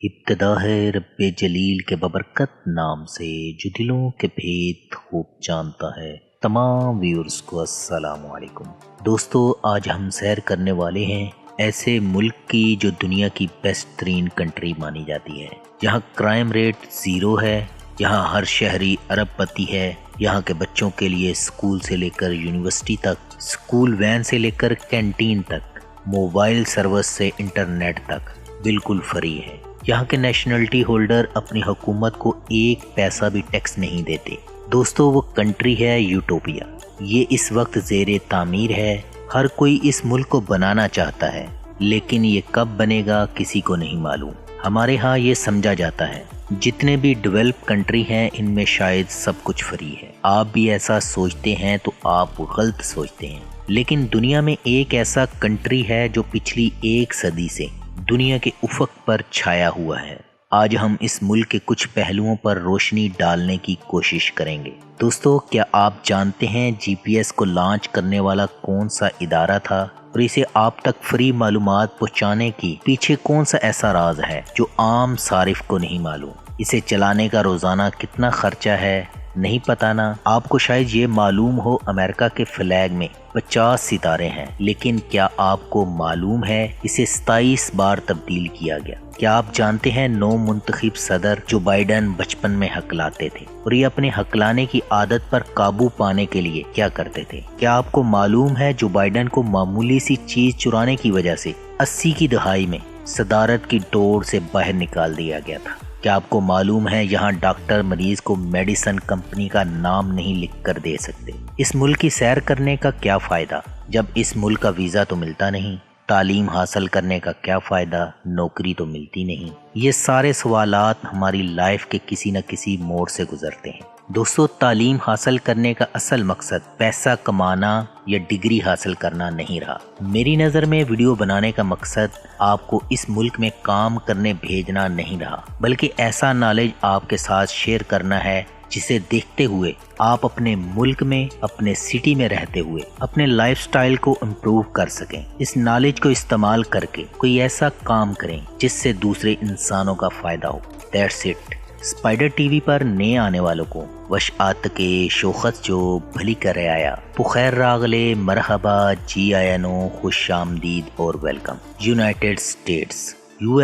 ابتدا ہے رب جلیل کے ببرکت نام سے جو دلوں کے بھید خوب جانتا ہے۔ تمام ویورز کو السلام علیکم۔ دوستو، آج ہم سیر کرنے والے ہیں ایسے ملک کی جو دنیا کی بیسٹ ترین کنٹری مانی جاتی ہے۔ یہاں کرائم ریٹ 0 ہے، یہاں ہر شہری ارب پتی ہے، یہاں کے بچوں کے لیے اسکول سے لے کر یونیورسٹی تک، اسکول وین سے لے کر کینٹین تک، موبائل سروس سے انٹرنیٹ تک بالکل فری ہے۔ یہاں کے نیشنلٹی ہولڈر اپنی حکومت کو 1 پیسہ بھی ٹیکس نہیں دیتے۔ دوستو، وہ کنٹری ہے یوٹوپیا۔ یہ اس وقت زیر تعمیر ہے۔ ہر کوئی اس ملک کو بنانا چاہتا ہے، لیکن یہ کب بنے گا کسی کو نہیں معلوم۔ ہمارے ہاں یہ سمجھا جاتا ہے جتنے بھی ڈیولپ کنٹری ہیں ان میں شاید سب کچھ فری ہے۔ آپ بھی ایسا سوچتے ہیں تو آپ غلط سوچتے ہیں، لیکن دنیا میں ایک ایسا کنٹری ہے جو پچھلی 1 صدی سے دنیا کے افق پر چھایا ہوا ہے۔ آج ہم اس ملک کے کچھ پہلوؤں پر روشنی ڈالنے کی کوشش کریں گے۔ دوستو، کیا آپ جانتے ہیں GPS کو لانچ کرنے والا کون سا ادارہ تھا اور اسے آپ تک فری معلومات پہنچانے کی پیچھے کون سا ایسا راز ہے جو عام صارف کو نہیں معلوم؟ اسے چلانے کا روزانہ کتنا خرچہ ہے نہیں پتہ نا۔ آپ کو شاید یہ معلوم ہو امریکہ کے فلیگ میں 50 ستارے ہیں، لیکن کیا آپ کو معلوم ہے اسے 27 بار تبدیل کیا گیا؟ کیا آپ جانتے ہیں نو منتخب صدر جو بائیڈن بچپن میں ہکلاتے تھے اور یہ اپنے ہکلانے کی عادت پر قابو پانے کے لیے کیا کرتے تھے؟ کیا آپ کو معلوم ہے جو بائیڈن کو معمولی سی چیز چرانے کی وجہ سے 80 کی دہائی میں صدارت کی دوڑ سے باہر نکال دیا گیا تھا؟ کیا آپ کو معلوم ہے یہاں ڈاکٹر مریض کو میڈیسن کمپنی کا نام نہیں لکھ کر دے سکتے؟ اس ملک کی سیر کرنے کا کیا فائدہ جب اس ملک کا ویزا تو ملتا نہیں؟ تعلیم حاصل کرنے کا کیا فائدہ، نوکری تو ملتی نہیں؟ یہ سارے سوالات ہماری لائف کے کسی نہ کسی موڑ سے گزرتے ہیں۔ دوستو، تعلیم حاصل کرنے کا اصل مقصد پیسہ کمانا یا ڈگری حاصل کرنا نہیں رہا۔ میری نظر میں ویڈیو بنانے کا مقصد آپ کو اس ملک میں کام کرنے بھیجنا نہیں رہا، بلکہ ایسا نالج آپ کے ساتھ شیئر کرنا ہے جسے دیکھتے ہوئے آپ اپنے ملک میں، اپنے سٹی میں رہتے ہوئے اپنے لائف سٹائل کو امپروو کر سکیں۔ اس نالج کو استعمال کر کے کوئی ایسا کام کریں جس سے دوسرے انسانوں کا فائدہ ہو۔ That's it. Spider T V پر نئے آنے والوں کو وش آت کے شوخت جو بھلی کرے آیا، بخیر راغلے، مرحبا، جی آیا نو، خوش آمدید اور welcome. United States, U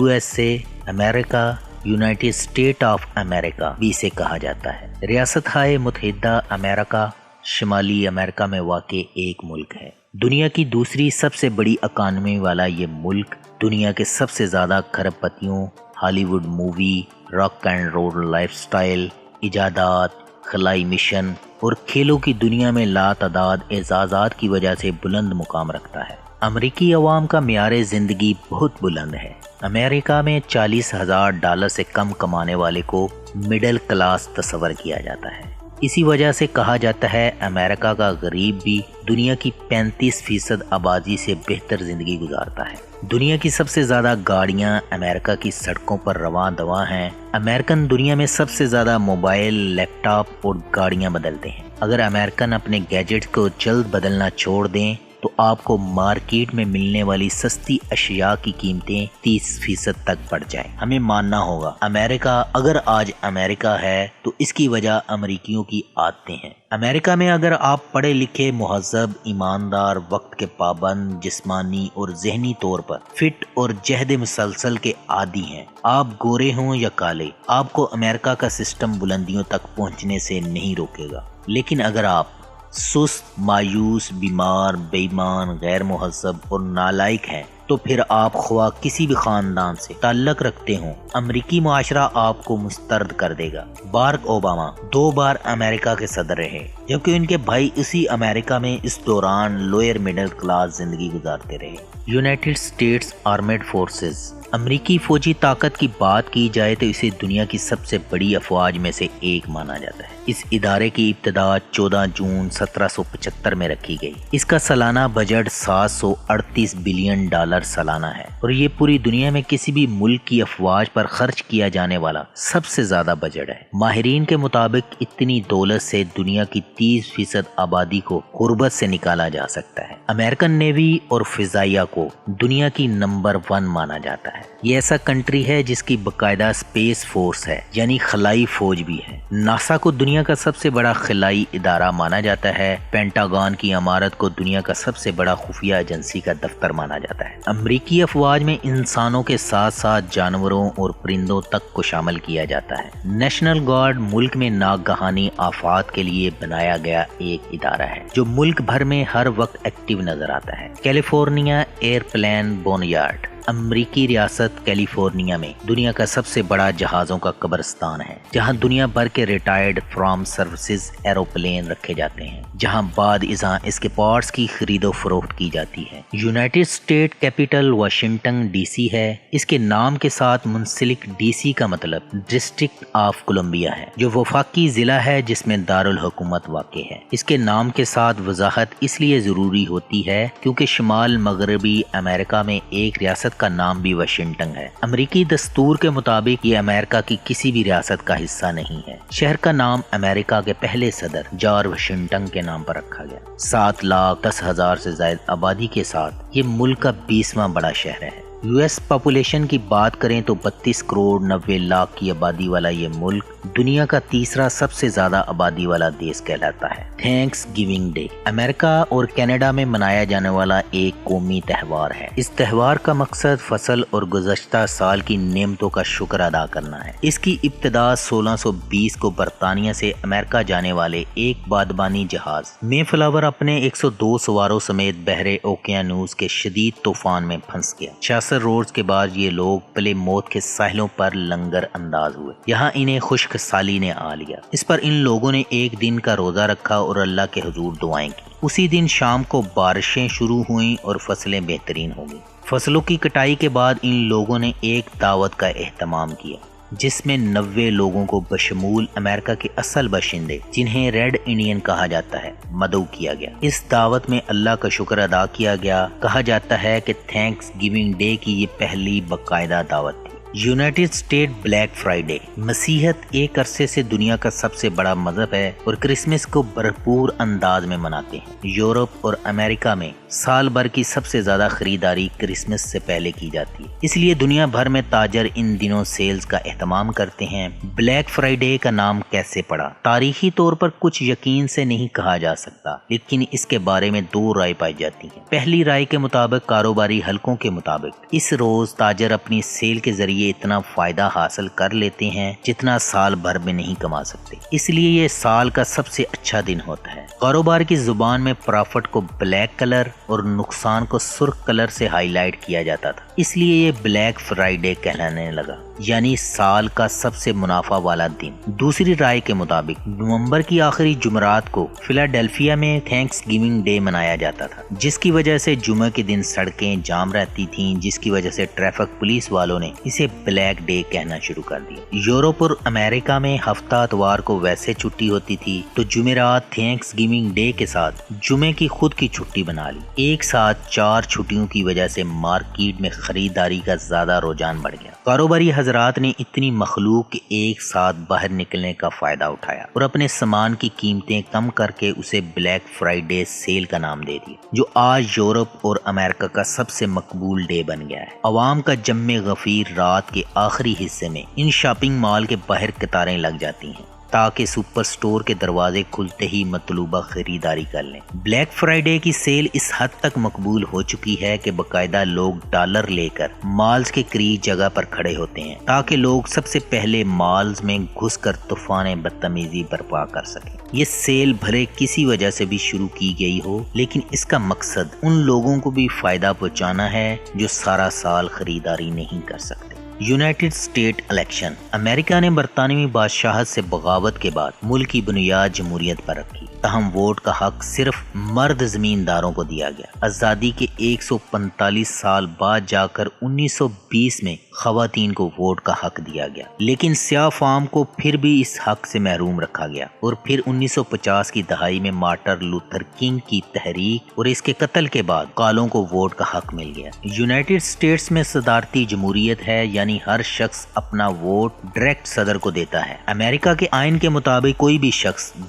S A, America, United state of America بھی اسے کہا جاتا ہے۔ ریاست ہائے متحدہ امریکہ شمالی امریکہ میں واقع ایک ملک ہے۔ دنیا کی دوسری سب سے بڑی اکانومی والا یہ ملک دنیا کے سب سے زیادہ کھرب پتیوں، Hollywood movie, rock and roll life style, ایجادات، خلائی مشن اور کھیلوں کی دنیا میں لاتعداد اعزازات کی وجہ سے بلند مقام رکھتا ہے۔ امریکی عوام کا معیار زندگی بہت بلند ہے۔ امریکہ میں $40,000 سے کم کمانے والے کو مڈل کلاس تصور کیا جاتا ہے۔ اسی وجہ سے کہا جاتا ہے امریکہ کا غریب بھی دنیا کی 35% آبادی سے بہتر زندگی گزارتا ہے۔ دنیا کی سب سے زیادہ گاڑیاں امریکہ کی سڑکوں پر رواں دواں ہیں۔ امریکن دنیا میں سب سے زیادہ موبائل، لیپ ٹاپ اور گاڑیاں بدلتے ہیں۔ اگر امریکن اپنے گیجٹ کو جلد بدلنا چھوڑ دیں تو آپ کو مارکیٹ میں ملنے والی سستی اشیاء کی قیمتیں 30% تک بڑھ جائیں۔ ہمیں ماننا ہوگا امریکہ اگر آج امریکہ ہے تو اس کی وجہ امریکیوں کی عادتیں ہیں۔ امریکہ میں اگر آپ پڑھے لکھے، مہذب، ایماندار، وقت کے پابند، جسمانی اور ذہنی طور پر فٹ اور جہد مسلسل کے عادی ہیں، آپ گورے ہوں یا کالے، آپ کو امریکہ کا سسٹم بلندیوں تک پہنچنے سے نہیں روکے گا۔ لیکن اگر آپ سست، مایوس، بیمار، بے ایمان، غیر مہذب اور نالائق ہیں تو پھر آپ خواہ کسی بھی خاندان سے تعلق رکھتے ہوں، امریکی معاشرہ آپ کو مسترد کر دے گا۔ باراک اوباما 2 بار امریکہ کے صدر رہے، جبکہ ان کے بھائی اسی امریکہ میں اس دوران لوئر مڈل کلاس زندگی گزارتے رہے۔ یونائٹڈ اسٹیٹس آرمڈ فورسز، امریکی فوجی طاقت کی بات کی جائے تو اسے دنیا کی سب سے بڑی افواج میں سے ایک مانا جاتا ہے۔ اس ادارے کی ابتدا 14 جون 1775 میں رکھی گئی۔ اس کا سالانہ بجٹ $738 بلین سالانہ ہے اور یہ پوری دنیا میں کسی بھی ملک کی افواج پر خرچ کیا جانے والا سب سے زیادہ بجٹ ہے۔ ماہرین کے مطابق اتنی دولت سے دنیا کی 30% آبادی کو غربت سے نکالا جا سکتا ہے۔ امریکن نیوی اور فضائیہ کو دنیا کی نمبر 1 مانا جاتا ہے۔ ہے۔ یہ ایسا کنٹری ہے جس کی باقاعدہ اسپیس فورس ہے، یعنی خلائی فوج بھی ہے۔ ناسا کو دنیا کا سب سے بڑا خلائی ادارہ مانا جاتا ہے۔ پینٹاگون کی عمارت کو دنیا کا سب سے بڑا خفیہ ایجنسی کا دفتر مانا جاتا ہے۔ امریکی افواج میں انسانوں کے ساتھ ساتھ جانوروں اور پرندوں تک کو شامل کیا جاتا ہے۔ نیشنل گارڈ ملک میں ناگہانی آفات کے لیے بنایا گیا ایک ادارہ ہے جو ملک بھر میں ہر وقت ایکٹیو نظر آتا ہے۔ کیلیفورنیا ایئرپلین بونیارڈ امریکی ریاست کیلیفورنیا میں دنیا کا سب سے بڑا جہازوں کا قبرستان ہے، جہاں دنیا بھر کے ریٹائرڈ فرام سروسز ایروپلین رکھے جاتے ہیں، جہاں بعد ازاں اس کے پارٹس کی خرید و فروخت کی جاتی ہے۔ United State capital Washington D C ہے۔ اس کے نام کے ساتھ منسلک ڈی سی کا مطلب ڈسٹرکٹ آف کولمبیا ہے، جو وفاقی ضلع ہے جس میں دارالحکومت واقع ہے۔ اس کے نام کے ساتھ وضاحت اس لیے ضروری ہوتی ہے کیونکہ شمال مغربی امریکہ میں ایک ریاست کا نام بھی واشنگٹن ہے۔ امریکی دستور کے مطابق یہ امریکہ کی کسی بھی ریاست کا حصہ نہیں ہے۔ شہر کا نام امریکہ کے پہلے صدر جارج واشنگٹن کے نام پر رکھا گیا۔ 7,10,000 سے زائد آبادی کے ساتھ یہ ملک کا 20واں بڑا شہر ہے۔ یو ایس پاپولیشن کی بات کریں تو 32 کروڑ 90 لاکھ کی آبادی والا یہ ملک دنیا کا تیسرا سب سے زیادہ آبادی والا دیش کہلاتا ہے۔ تھینکس گیونگ ڈے امریکہ اور کینیڈا میں منایا جانے والا ایک قومی تہوار ہے۔ اس تہوار کا مقصد فصل اور گزشتہ سال کی نعمتوں کا شکر ادا کرنا ہے۔ اس کی ابتدا 1620 کو برطانیہ سے امریکہ جانے والے ایک بادبانی جہاز مے فلاور اپنے 102 سواروں سمیت بحر اوقیانوس کے شدید طوفان میں پھنس گیا۔ 66 روز کے بعد یہ لوگ پلے موت کے ساحلوں پر لنگر انداز ہوئے۔ یہاں انہیں خشک سالی نے آ لیا۔ اس پر ان لوگوں نے ایک دن کا روزہ رکھا اور اللہ کے حضور دعائیں کی۔ اسی دن شام کو بارشیں شروع ہوئیں اور فصلیں بہترین ہو گئیں۔ فصلوں کی کٹائی کے بعد ان لوگوں نے ایک دعوت کا اہتمام کیا جس میں 90 لوگوں کو بشمول امریکہ کے اصل باشندے جنہیں ریڈ انڈین کہا جاتا ہے مدعو کیا گیا۔ اس دعوت میں اللہ کا شکر ادا کیا گیا۔ کہا جاتا ہے کہ تھینکس گیونگ ڈے کی یہ پہلی باقاعدہ دعوت تھی۔ یونائٹڈ اسٹیٹ بلیک فرائیڈے مسیحیت ایک عرصے سے دنیا کا سب سے بڑا مذہب ہے اور کرسمس کو بھرپور انداز میں مناتے ہیں۔ یورپ اور امریکہ میں سال بھر کی سب سے زیادہ خریداری کرسمس سے پہلے کی جاتی ہے، اس لیے دنیا بھر میں تاجر ان دنوں سیلز کا اہتمام کرتے ہیں۔ بلیک فرائیڈے کا نام کیسے پڑا؟ تاریخی طور پر کچھ یقین سے نہیں کہا جا سکتا، لیکن اس کے بارے میں 2 رائے پائی جاتی ہیں۔ پہلی رائے کے مطابق کاروباری حلقوں کے مطابق اس روز تاجر اپنی سیل کے ذریعے اتنا فائدہ حاصل کر لیتے ہیں جتنا سال بھر میں نہیں کما سکتے، اس لیے یہ سال کا سب سے اچھا دن ہوتا ہے۔ کاروبار کی زبان میں پرافٹ کو بلیک کلر اور نقصان کو سرخ کلر سے ہائی لائٹ کیا جاتا تھا، اس لیے یہ بلیک فرائیڈے کہلانے لگا، یعنی سال کا سب سے منافع والا دن۔ دوسری رائے کے مطابق نومبر کی آخری جمعرات کو فلاڈیلفیا میں تھینکس گیونگ ڈے منایا جاتا تھا، جس کی وجہ سے جمعہ کے دن سڑکیں جام رہتی تھیں، جس کی وجہ سے ٹریفک پولیس والوں نے اسے بلیک ڈے کہنا شروع کر دیا۔ یورپ اور امریکہ میں ہفتہ اتوار کو ویسے چھٹی ہوتی تھی تو جمعرات تھینکس گیونگ ڈے کے ساتھ جمعے کی خود کی چھٹی بنا لی۔ ایک ساتھ 4 چھٹیوں کی وجہ سے مارکیٹ میں خریداری کا زیادہ رجحان بڑھ گیا۔ کاروباری حضرات نے اتنی مخلوق کے ایک ساتھ باہر نکلنے کا فائدہ اٹھایا اور اپنے سامان کی قیمتیں کم کر کے اسے بلیک فرائیڈے سیل کا نام دے دیا، جو آج یورپ اور امریکہ کا سب سے مقبول ڈے بن گیا ہے۔ عوام کا جم غفیر رات کے آخری حصے میں ان شاپنگ مال کے باہر قطاریں لگ جاتی ہیں تاکہ سپر سٹور کے دروازے کھلتے ہی مطلوبہ خریداری کر لیں۔ بلیک فرائیڈے کی سیل اس حد تک مقبول ہو چکی ہے کہ باقاعدہ لوگ ڈالر لے کر مالز کے قریب جگہ پر کھڑے ہوتے ہیں تاکہ لوگ سب سے پہلے مالز میں گھس کر طوفان بدتمیزی برپا کر سکیں۔ یہ سیل بھلے کسی وجہ سے بھی شروع کی گئی ہو، لیکن اس کا مقصد ان لوگوں کو بھی فائدہ پہنچانا ہے جو سارا سال خریداری نہیں کر سکتے۔ یونائٹڈ اسٹیٹ الیکشن امریکہ نے برطانوی بادشاہت سے بغاوت کے بعد ملک کی بنیاد جمہوریت پر رکھی، تاہم ووٹ کا حق صرف مرد زمینداروں کو دیا گیا۔ آزادی کے 145 سال بعد جا کر 1920 میں خواتین کو ووٹ کا حق دیا گیا، لیکن سیاہ فام کو پھر بھی اس حق سے محروم رکھا گیا، اور پھر 1950 کی دہائی میں مارٹن لوتھر کنگ کی تحریک اور اس کے قتل کے بعد کالوں کو ووٹ کا حق مل گیا۔ یونائٹڈ اسٹیٹس میں صدارتی جمہوریت ہے، یعنی ہر شخص اپنا ووٹ ڈائریکٹ صدر کو دیتا ہے۔ امریکہ کے آئین کے مطابق کوئی بھی شخص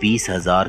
20,000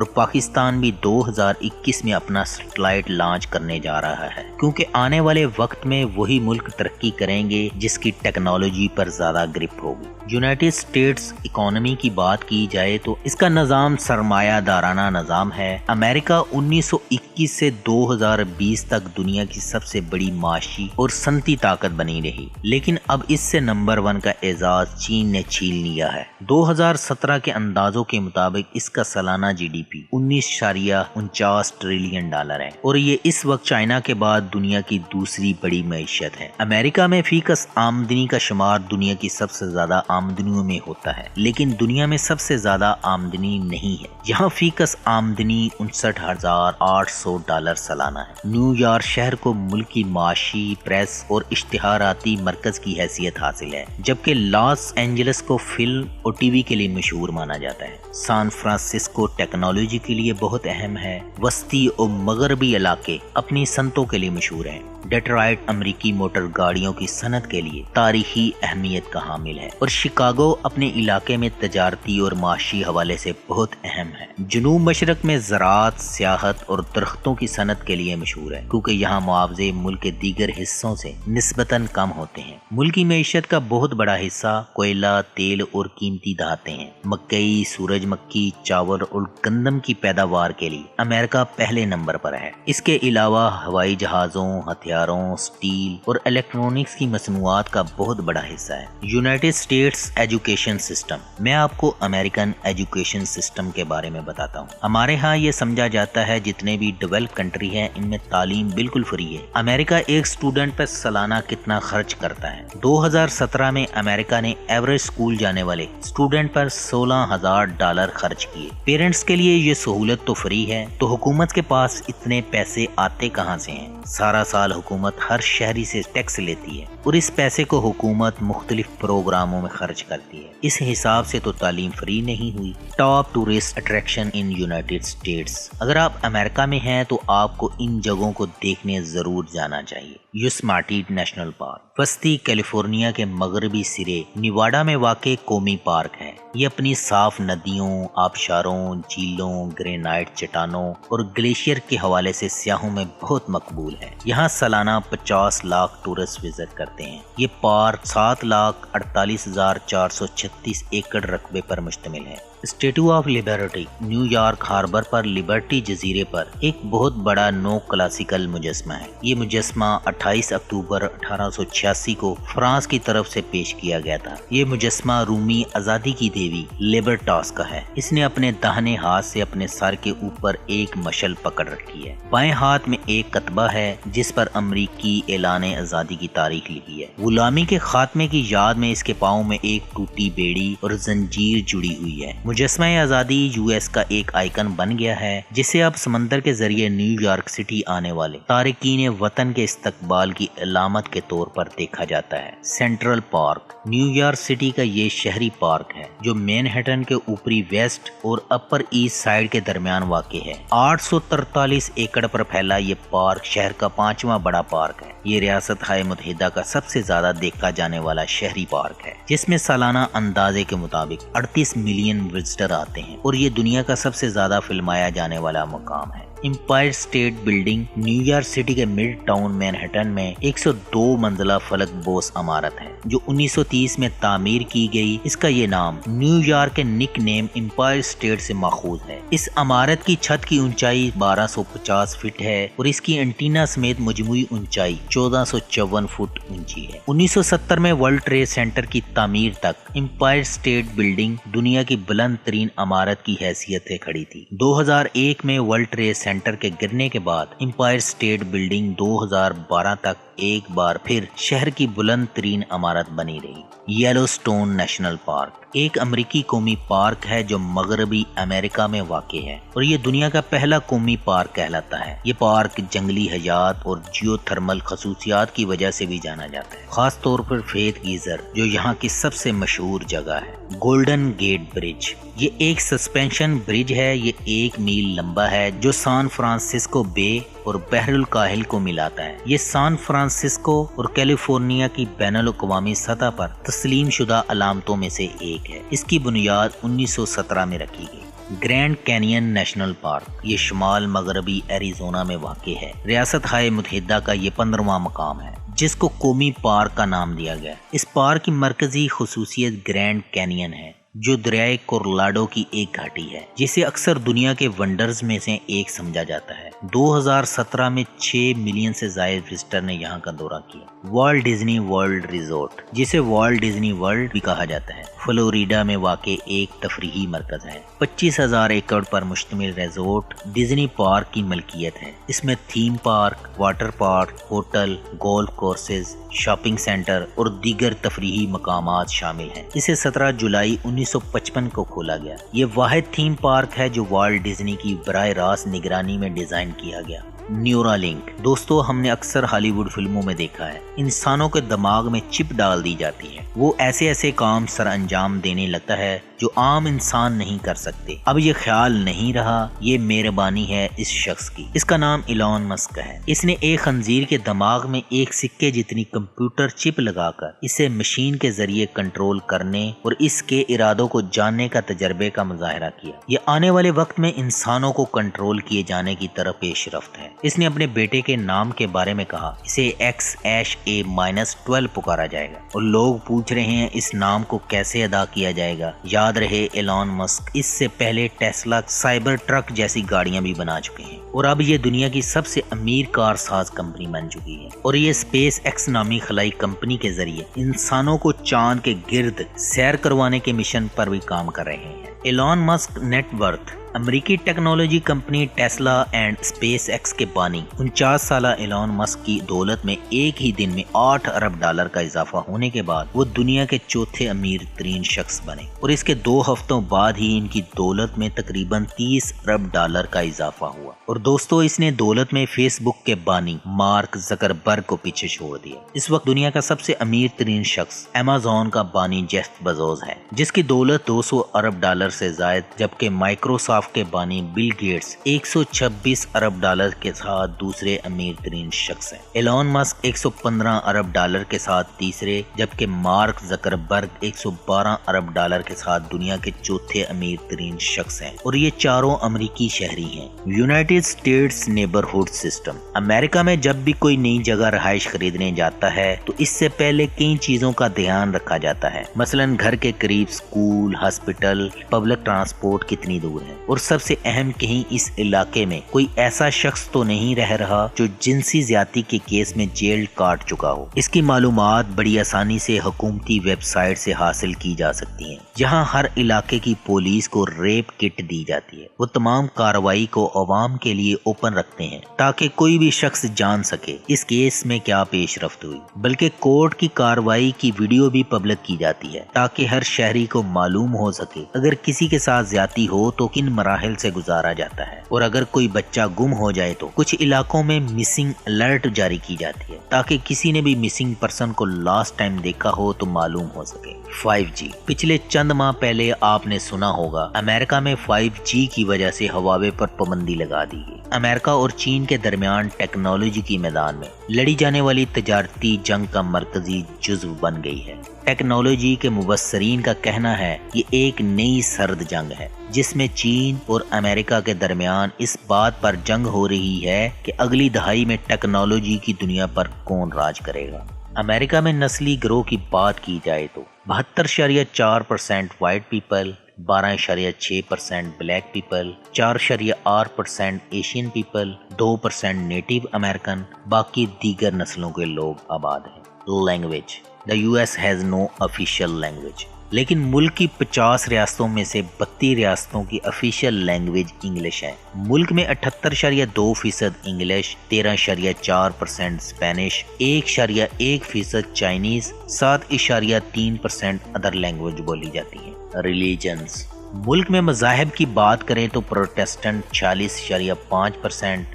اور پاکستان بھی 2021 میں اپنا سیٹلائٹ لانچ کرنے جا رہا ہے، کیونکہ آنے والے وقت میں وہی ملک ترقی کریں گے جس کی ٹیکنالوجی پر زیادہ گرپ ہوگی۔ یونائٹڈ اسٹیٹس اکانومی کی بات کی جائے تو اس کا نظام سرمایہ دارانہ نظام ہے۔ امریکہ 1921 سے 2020 تک دنیا کی سب سے بڑی معاشی اور صنعتی طاقت بنی رہی، لیکن اب اس سے نمبر 1 کا اعزاز چین نے چھین لیا ہے۔ 2017 کے اندازوں کے مطابق اس کا سالانہ GDP 19.49 ٹریلین ڈالر ہے، اور یہ اس وقت چائنا کے بعد دنیا کی دوسری بڑی معیشت ہے۔ امریکہ میں فی کس آمدنی کا شمار دنیا کی سب سے زیادہ آمدنیوں میں ہوتا ہے، لیکن دنیا میں سب سے زیادہ آمدنی نہیں ہے، جہاں فی کس آمدنی 59,800 ڈالر سالانہ ہے۔ نیو یارک شہر کو ملک کی معاشی، پریس اور اشتہاراتی مرکز کی حیثیت حاصل ہے، جبکہ لاس اینجلس کو فلم اور ٹی وی کے لیے مشہور مانا جاتا ہے۔ سان فرانسسکو ٹیکنالوجی کے لیے بہت اہم ہے۔ وسطی اور مغربی علاقے اپنی صنعتوں کے لیے مشہور ہیں۔ ڈیٹرائٹ امریکی موٹر گاڑیوں کی صنعت کے لیے تاریخی اہمیت کا حامل ہے، اور شکاگو اپنے علاقے میں تجارتی اور معاشی حوالے سے بہت اہم ہے۔ جنوب مشرق میں زراعت، سیاحت اور درختوں کی صنعت کے لیے مشہور ہے، کیونکہ یہاں معاوضے ملک کے دیگر حصوں سے نسبتاً کم ہوتے ہیں۔ ملک کی معیشت کا بہت بڑا حصہ کوئلہ، تیل اور قیمتی دھاتیں ہیں۔ مکئی، سورج مکھی، چاول اور گندم کی پیداوار کے لیے امریکہ پہلے نمبر پر ہے۔ اس کے علاوہ ہوائی جہازوں، ہتھیاروں، سٹیل اور الیکٹرونکس کی مصنوعات کا بہت بڑا حصہ ہے۔ یونائٹڈ اسٹیٹس ایجوکیشن سسٹم، میں آپ کو امریکن ایجوکیشن سسٹم کے بارے میں بتاتا ہوں۔ ہمارے ہاں یہ سمجھا جاتا ہے جتنے بھی ڈیولپ کنٹری ہیں ان میں تعلیم بالکل فری ہے۔ امریکہ ایک اسٹوڈنٹ پر سالانہ کتنا خرچ کرتا ہے؟ 2017 میں امریکہ نے ایوریج اسکول جانے والے اسٹوڈنٹ پر $16,000 خرچ کیے۔ پیرنٹس کے لیے یہ سہولت تو فری ہے، تو حکومت کے پاس اتنے پیسے آتے کہاں سے ہیں؟ سارا سال حکومت ہر شہری سے ٹیکس لیتی ہے، اور اس پیسے کو حکومت مختلف پروگراموں میں خرچ کرتی ہے۔ اس حساب سے تو تعلیم فری نہیں ہوئی۔ ٹاپ ٹورسٹ اٹریکشن ان یونائٹڈ اسٹیٹس، اگر آپ امریکہ میں ہیں تو آپ کو ان جگہوں کو دیکھنے ضرور جانا چاہیے۔ یوسماٹی نیشنل پارک وسطی کیلیفورنیا کے مغربی سرے نیواڈا میں واقع قومی پارک ہے۔ یہ اپنی صاف ندیوں، آبشاروں، جھیلوں، گرینائٹ چٹانوں اور گلیشیئر کے حوالے سے سیاحوں میں بہت مقبول ہے۔ یہاں سالانہ 50 لاکھ ٹورسٹ وزٹ کرتے ہیں۔ یہ پارک 7,48,436 ایکڑ رقبے پر مشتمل ہے۔ Statue of Liberty New York harbour پر لبرٹی جزیرے پر ایک بہت بڑا نو کلاسیکل مجسمہ ہے۔ یہ مجسمہ 28 اکتوبر 1886 کو فرانس کی طرف سے پیش کیا گیا تھا۔ یہ مجسمہ رومی آزادی کی دیوی لیبرٹاس کا ہے۔ اس نے اپنے داہنے ہاتھ سے اپنے سر کے اوپر ایک مشل پکڑ رکھی ہے۔ بائیں ہاتھ میں ایک کتبہ ہے جس پر امریکی اعلان آزادی کی تاریخ لکھی ہے۔ غلامی کے خاتمے کی یاد میں اس کے پاؤں میں ایک ٹوٹی بیڑی اور زنجیر جڑی ہوئی ہے۔ مجسمہ آزادی US کا ایک آئیکن بن گیا ہے، جسے اب سمندر کے ذریعے نیو یارک سٹی آنے والے تارکین وطن کے استقبال کی علامت کے طور پر دیکھا جاتا ہے۔ Central park new York city کا یہ شہری پارک ہے جو مینہٹن کے اوپری ویسٹ اور اپر ایسٹ سائڈ کے درمیان واقع ہے۔ 843 ایکڑ پر پھیلا یہ پارک شہر کا 5واں بڑا پارک ہے۔ یہ ریاست ہائے متحدہ کا سب سے زیادہ دیکھا جانے والا شہری پارک ہے، جس میں سالانہ اندازے کے مطابق 38 ملین وزٹر آتے ہیں، اور یہ دنیا کا سب سے زیادہ فلمایا جانے والا مقام ہے۔ Empire State Building New York City کے مڈ ٹاؤن مینہٹن میں 102 منزلہ فلک بوس عمارت ہے جو 1930 میں تعمیر کی گئی۔ اس کا یہ نام نیو یارک کے نک نیم امپائر اسٹیٹ سے ماخوذ ہے۔ اس عمارت کی چھت کی اونچائی 1250 فٹ ہے اور اس کی انٹینا سمیت مجموعی اونچائی 1454 فٹ اونچی ہے۔ 1970 میں ورلڈ ٹریڈ سینٹر کی تعمیر تک امپائر اسٹیٹ بلڈنگ دنیا کی بلند ترین عمارت کی حیثیت سے کھڑی تھی۔ 2001 میں ورلڈ ٹریڈ سینٹر کے گرنے کے بعد امپائر اسٹیٹ بلڈنگ 2012 تک ایک بار پھر شہر کی بلند ترین عمارت بنی رہی۔ یلو سٹون نیشنل پارک ایک امریکی قومی پارک ہے جو مغربی امریکہ میں واقع ہے اور یہ دنیا کا پہلا قومی پارک کہلاتا ہے۔ یہ پارک جنگلی حیات اور جیو تھرمل خصوصیات کی وجہ سے بھی جانا جاتا ہے، خاص طور پر فیت گیزر جو یہاں کی سب سے مشہور جگہ ہے۔ گولڈن گیٹ برج یہ ایک سسپینشن برج ہے۔ یہ 1 میل لمبا ہے جو سان فرانسسکو بے اور بحر الکاہل کو ملاتا ہے۔ یہ سان فرانسسکو اور کیلیفورنیا کی بین الاقوامی سطح پر تسلیم شدہ علامتوں میں سے ایک ہے۔ اس کی بنیاد 1917 میں رکھی گئی۔ گرینڈ کینین نیشنل پارک یہ شمال مغربی ایریزونا میں واقع ہے۔ ریاست ہائے متحدہ کا یہ 15واں مقام ہے جس کو قومی پارک کا نام دیا گیا۔ اس پارک کی مرکزی خصوصیت گرینڈ کینین ہے جو دریائے کولوراڈو کی ایک گھاٹی ہے جسے اکثر دنیا کے ونڈرز میں سے ایک سمجھا جاتا ہے۔ 2017 میں 6 ملین سے زائد وزٹر نے یہاں کا دورہ کیا۔ والٹ ڈزنی ورلڈ ریزورٹ جسے والٹ ڈزنی ورلڈ بھی کہا جاتا ہے فلوریڈا میں واقع ایک تفریحی مرکز ہے۔ 25,000 ایکڑ پر مشتمل ریزورٹ ڈزنی پارک کی ملکیت ہے۔ اس میں theme park, water park, hotel, golf courses, shopping centre اور دیگر تفریحی مقامات شامل ہیں۔ اسے 17 جولائی 1955 کو کھولا گیا۔ یہ واحد تھیم پارک ہے جو والٹ ڈزنی کی براہ راست نگرانی میں ڈیزائن کیا گیا۔ نیورا لنک دوستو ہم نے اکثر ہالی ووڈ فلموں میں دیکھا ہے، انسانوں کے دماغ میں چپ ڈال دی جاتی ہے، وہ ایسے کام سر انجام دینے لگتا ہے جو عام انسان نہیں کر سکتے۔ اب یہ خیال نہیں رہا، یہ مہربانی ہے اس شخص کی۔ اس کا نام ایلون مسک ہے۔ اس نے ایک خنزیر کے دماغ میں ایک سکے جتنی کمپیوٹر چپ لگا کر اسے مشین کے ذریعے کنٹرول کرنے اور اس کے ارادوں کو جاننے کا تجربے کا مظاہرہ کیا۔ یہ آنے والے وقت میں انسانوں کو کنٹرول کیے جانے کی طرف پیش رفت ہے۔ اس نے اپنے بیٹے کے نام کے بارے میں کہا اسے XA-12 پکارا جائے گا اور لوگ پوچھ رہے ہیں اس نام کو کیسے ادا کیا جائے گا۔ یاد رہے ایلون مسک اس سے پہلے ٹیسلا سائبر ٹرک جیسی گاڑیاں بھی بنا چکے ہیں اور اب یہ دنیا کی سب سے امیر کار ساز کمپنی بن چکی ہے اور یہ اسپیس ایکس نامی خلائی کمپنی کے ذریعے انسانوں کو چاند کے گرد سیر کروانے کے مشن پر بھی کام کر رہے ہیں۔ ایلون مسک نیٹ ورتھ امریکی technology company Tesla and space x کے بانی 49 سالہ ایلون مسک کی دولت میں ایک ہی دن میں $8 ارب کا اضافہ ہونے کے بعد وہ دنیا کے چوتھے امیر ترین شخص بنے اور اس کے 2 ہفتوں بعد ہی ان کی دولت میں تقریباً $30 ارب کا اضافہ ہوا۔ اور دوستو اس نے دولت میں فیس بک کے بانی مارک زکربرگ کو پیچھے چھوڑ دیا۔ اس وقت دنیا کا سب سے امیر ترین شخص ایمیزون کا بانی جیف بزوس ہے جس کی دولت $200 ارب سے زائد، جبکہ مائکروسافٹ کے بانی بل گیٹس $126 ارب کے ساتھ دوسرے امیر ترین شخص ہیں۔ ایلون مسک $115 ارب کے ساتھ تیسرے، جبکہ مارک زکربرگ $112 ارب کے ساتھ دنیا کے چوتھے امیر ترین شخص ہیں اور یہ چاروں امریکی شہری ہیں۔ یونائٹڈ اسٹیٹس نیبرہڈ سسٹم امریکہ میں جب بھی کوئی نئی جگہ رہائش خریدنے جاتا ہے تو اس سے پہلے کئی چیزوں کا دھیان رکھا جاتا ہے، مثلاً گھر کے قریب سکول، ہاسپٹل، پبلک ٹرانسپورٹ کتنی دور ہے اور سب سے اہم کہیں اس علاقے میں کوئی ایسا شخص تو نہیں رہ رہا جو جنسی زیادتی کے کیس میں جیل کاٹ چکا ہو۔ اس کی معلومات بڑی آسانی سے حکومتی ویب سائٹ سے حاصل کی جا سکتی ہیں جہاں ہر علاقے کی پولیس کو ریپ کٹ دی جاتی ہے۔ وہ تمام کارروائی کو عوام کے لیے اوپن رکھتے ہیں تاکہ کوئی بھی شخص جان سکے اس کیس میں کیا پیش رفت ہوئی، بلکہ کورٹ کی کارروائی کی ویڈیو بھی پبلک کی جاتی ہے تاکہ ہر شہری کو معلوم ہو سکے اگر کسی کے ساتھ زیادتی ہو تو کن مراحل سے گزارا جاتا ہے، اور اگر کوئی بچہ گم ہو جائے تو کچھ علاقوں میں مسنگ الرٹ جاری کی جاتی ہے تاکہ کسی نے بھی مسنگ پرسن کو لاسٹ ٹائم دیکھا ہو تو معلوم ہو سکے۔ 5G پچھلے چند ماہ پہلے آپ نے سنا ہوگا امریکہ میں 5G کی وجہ سے ہواوے پر پابندی لگا دی گئی۔ امریکہ اور چین کے درمیان ٹیکنالوجی کی میدان میں لڑی جانے والی تجارتی جنگ کا مرکزی جزو بن گئی ہے۔ ٹیکنالوجی کے مبصرین کا کہنا ہے یہ ایک نئی سرد جنگ ہے جس میں چین اور امریکہ کے درمیان اس بات پر جنگ ہو رہی ہے کہ اگلی دہائی میں ٹیکنالوجی کی دنیا پر کون راج کرے گا۔ امریکہ میں نسلی گروہ کی بات کی جائے تو 72.4% white people, 12.6% black people, 4.8% Asian people, 2% native American, باقی دیگر نسلوں کے لوگ آباد ہیں۔ Language The US has no official language، لیکن ملک کی 50 ریاستوں میں سے 32 ریاستوں کی افیشل لینگویج انگلش ہے۔ ملک میں 78.2% English, 13.4% Spanish, 1.1% Chinese, 7.3% other language بولی جاتی ہیں۔ ریلیجنز ملک میں مذاہب کی بات کریں تو پروٹیسٹنٹ 46.5%،